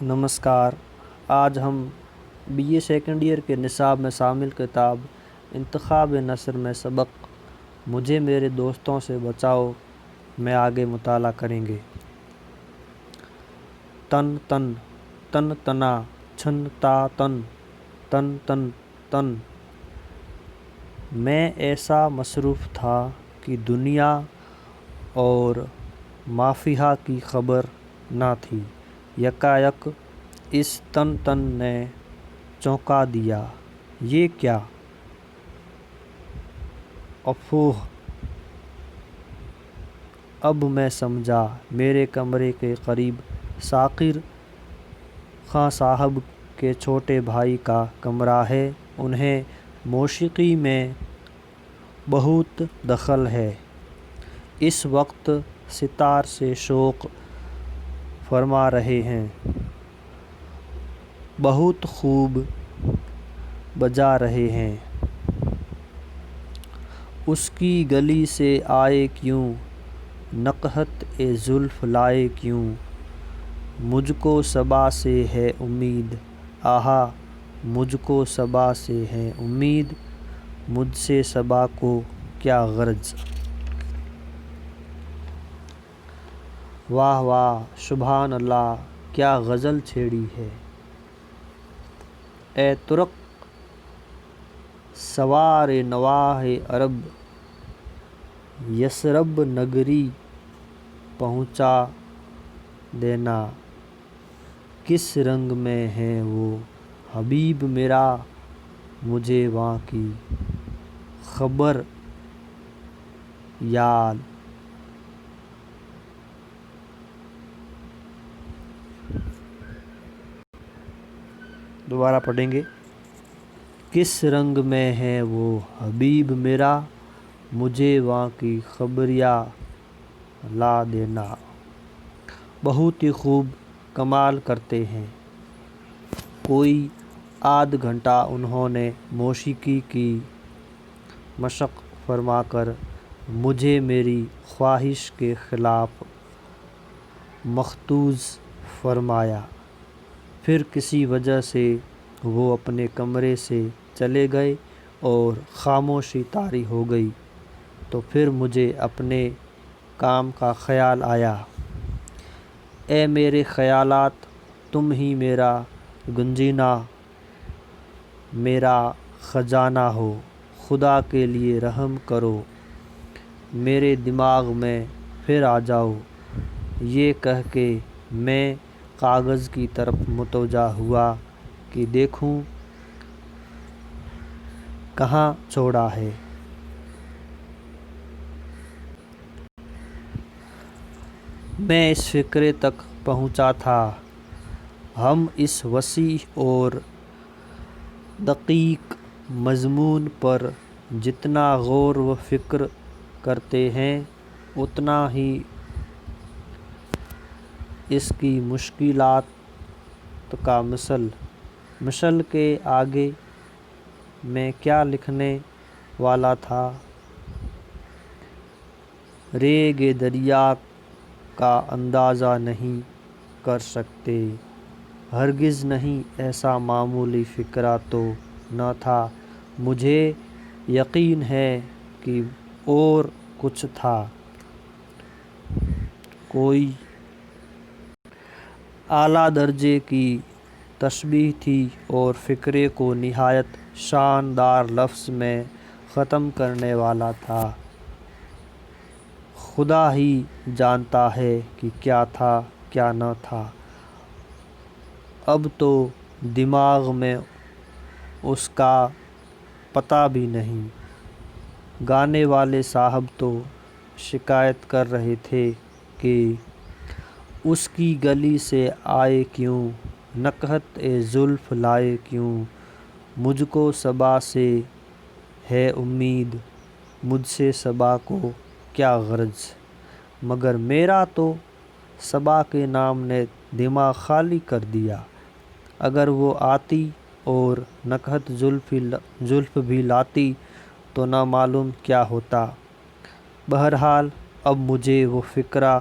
نمسکار۔ آج ہم be a second year کے نصاب میں شامل کتاب انتخاب نثر میں سبق مجھے میرے دوستوں سے بچاؤ میں آگے مطالعہ کریں گے۔ تن تن تن تنا چھن تا تن تن تن تن۔ میں ایسا مصروف تھا کہ دنیا اور مافیہا کی خبر نہ تھی۔ یکایک اس تن تن نے چونکا دیا۔ یہ کیا؟ افواہ! اب میں سمجھا۔ میرے کمرے کے قریب ثاقب خاں صاحب کے چھوٹے بھائی کا کمرہ ہے۔ انہیں موسیقی میں بہت دخل ہے۔ اس وقت ستار سے شوق فرما رہے ہیں۔ بہت خوب بجا رہے ہیں۔ اس کی گلی سے آئے کیوں؟ نکہت زلف لائے کیوں؟ مجھ کو صبا سے ہے امید۔ آہا! مجھ کو صبا سے ہے امید۔ مجھ سے صبا کو کیا غرض؟ واہ واہ! سبحان اللہ! کیا غزل چھیڑی ہے! اے ترک سوار نواح عرب! یثرب نگری پہنچا دینا۔ کس رنگ میں ہے وہ حبیب میرا؟ مجھے وہاں کی خبر یال۔ دوبارہ پڑھیں گے۔ کس رنگ میں ہے وہ حبیب میرا؟ مجھے وہاں کی خبریاں لا دینا۔ بہت ہی خوب، کمال کرتے ہیں۔ کوئی آدھ گھنٹہ انہوں نے موسیقی کی مشق فرما کر مجھے میری خواہش کے خلاف مختوظ فرمایا۔ پھر کسی وجہ سے وہ اپنے کمرے سے چلے گئے اور خاموشی طاری ہو گئی تو پھر مجھے اپنے کام کا خیال آیا۔ اے میرے خیالات! تم ہی میرا گنجینہ، میرا خزانہ ہو۔ خدا کے لیے رحم کرو، میرے دماغ میں پھر آ جاؤ۔ یہ کہہ کے میں کاغذ کی طرف متوجہ ہوا کہ دیکھوں کہاں چھوڑا ہے۔ میں اس فقرے تک پہنچا تھا۔ ہم اس وسیع اور دقیق مضمون پر جتنا غور و فکر کرتے ہیں اتنا ہی اس کی مشکلات کا مثل کے آگے میں کیا لکھنے والا تھا۔ ریگ دریا کا اندازہ نہیں کر سکتے۔ ہرگز نہیں، ایسا معمولی فقرہ تو نہ تھا۔ مجھے یقین ہے کہ اور کچھ تھا۔ کوئی اعلیٰ درجے کی تشبیہ تھی اور فقرے کو نہایت شاندار لفظ میں ختم کرنے والا تھا۔ خدا ہی جانتا ہے کہ کیا تھا کیا نہ تھا۔ اب تو دماغ میں اس کا پتہ بھی نہیں۔ گانے والے صاحب تو شکایت کر رہے تھے کہ اس کی گلی سے آئے کیوں؟ نکہت زلف لائے کیوں؟ مجھ کو صبا سے ہے امید۔ مجھ سے صبا کو کیا غرض؟ مگر میرا تو صبا کے نام نے دماغ خالی کر دیا۔ اگر وہ آتی اور نکہت زلف بھی لاتی تو نہ معلوم کیا ہوتا۔ بہرحال اب مجھے وہ فقرہ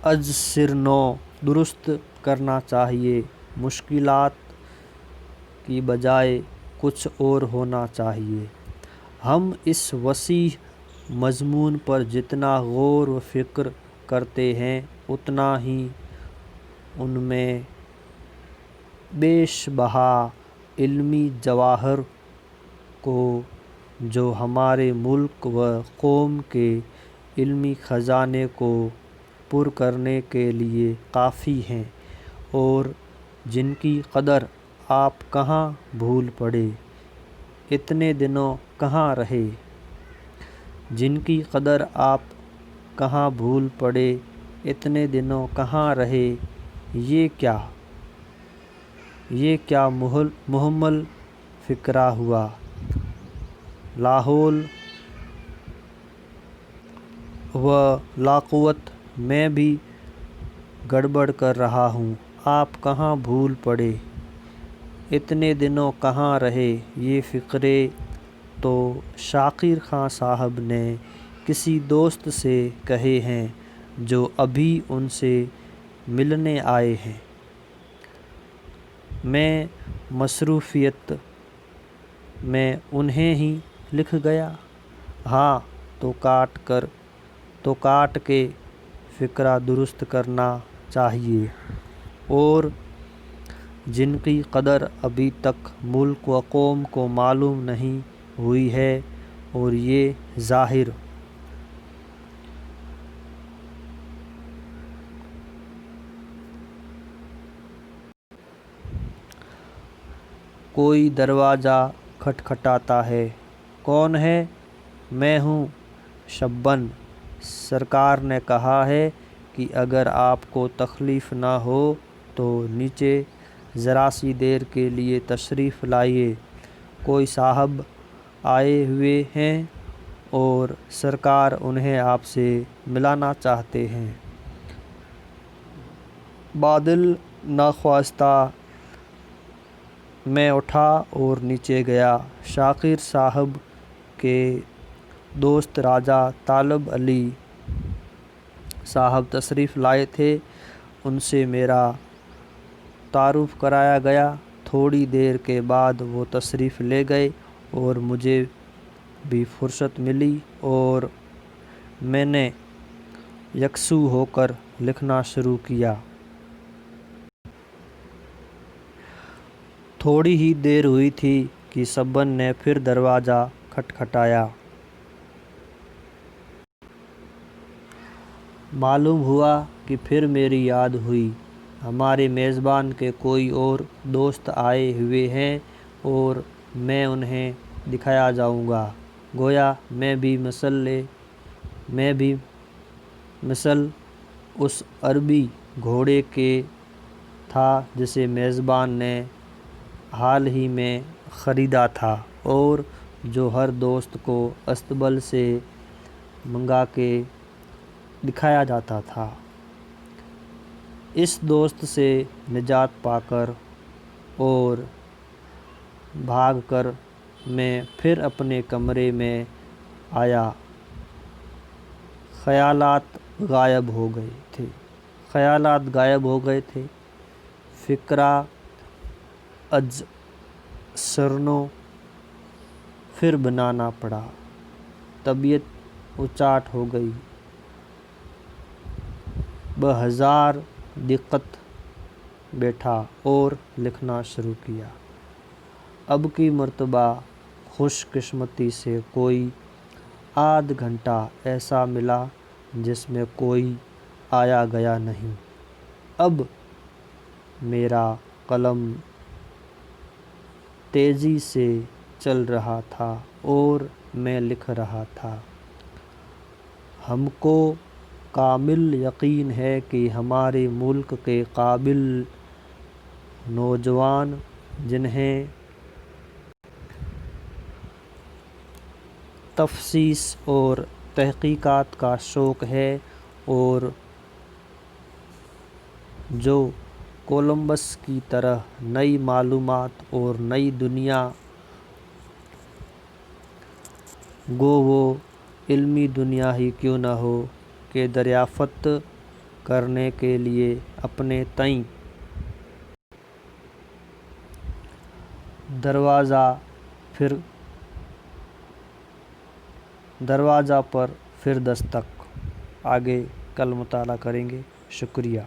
از سرنو درست کرنا چاہیے، مشکلات کی بجائے کچھ اور ہونا چاہیے۔ ہم اس وسیع مضمون پر جتنا غور و فکر کرتے ہیں اتنا ہی ان میں بیش بہا علمی جواہر کو جو ہمارے ملک و قوم کے علمی خزانے کو پر کرنے کے لیے کافی ہیں، اور جن کی قدر آپ کہاں بھول پڑے، اتنے دنوں کہاں رہے، جن کی قدر آپ کہاں بھول پڑے، اتنے دنوں کہاں رہے، یہ کیا محمل فکرہ ہوا، لاحول و لاقوت، میں بھی گڑبڑ کر رہا ہوں، آپ کہاں بھول پڑے، اتنے دنوں کہاں رہے، یہ فقرے تو شاکر خان صاحب نے کسی دوست سے کہے ہیں جو ابھی ان سے ملنے آئے ہیں۔ میں مصروفیت میں انہیں ہی لکھ گیا، ہاں تو کاٹ کے فقرہ درست کرنا چاہیے، اور جن کی قدر ابھی تک ملک و قوم کو معلوم نہیں ہوئی ہے، اور یہ ظاہر کوئی دروازہ کھٹکھٹاتا ہے، کون ہے؟ میں ہوں، شبن۔ سرکار نے کہا ہے کہ اگر آپ کو تکلیف نہ ہو تو نیچے ذرا سی دیر کے لیے تشریف لائیے، کوئی صاحب آئے ہوئے ہیں اور سرکار انہیں آپ سے ملانا چاہتے ہیں۔ بادل ناخواستہ میں اٹھا اور نیچے گیا۔ شاکر صاحب کے دوست راجہ طالب علی صاحب تشریف لائے تھے، ان سے میرا تعارف کرایا گیا۔ تھوڑی دیر کے بعد وہ تشریف لے گئے اور مجھے بھی فرصت ملی اور میں نے یکسو ہو کر لکھنا شروع کیا۔ تھوڑی ہی دیر ہوئی تھی کہ شبن نے پھر دروازہ کھٹکھٹایا۔ معلوم ہوا کہ پھر میری یاد ہوئی، ہمارے میزبان کے کوئی اور دوست آئے ہوئے ہیں اور میں انہیں دکھایا جاؤں گا۔ گویا میں بھی مثل اس عربی گھوڑے کے تھا جسے میزبان نے حال ہی میں خریدا تھا اور جو ہر دوست کو استبل سے منگا کے دکھایا جاتا تھا۔ اس دوست سے نجات پا کر اور بھاگ کر میں پھر اپنے کمرے میں آیا۔ خیالات غائب ہو گئے تھے۔ فقرہ از سرنو پھر بنانا پڑا۔ طبیعت اچاٹ ہو گئی۔ بہزار دقت بیٹھا اور لکھنا شروع کیا۔ اب کی مرتبہ خوش قسمتی سے کوئی آدھ گھنٹہ ایسا ملا جس میں کوئی آیا گیا نہیں۔ اب میرا قلم تیزی سے چل رہا تھا اور میں لکھ رہا تھا۔ ہم کو کامل یقین ہے کہ ہمارے ملک کے قابل نوجوان جنہیں تفحص اور تحقیقات کا شوق ہے اور جو کولمبس کی طرح نئی معلومات اور نئی دنیا گو وہ علمی دنیا ہی کیوں نہ ہو، کے دریافت کرنے کے لیے اپنے تئیں دروازہ پر پھر دستک۔ آگے کل مطالعہ کریں گے۔ شکریہ۔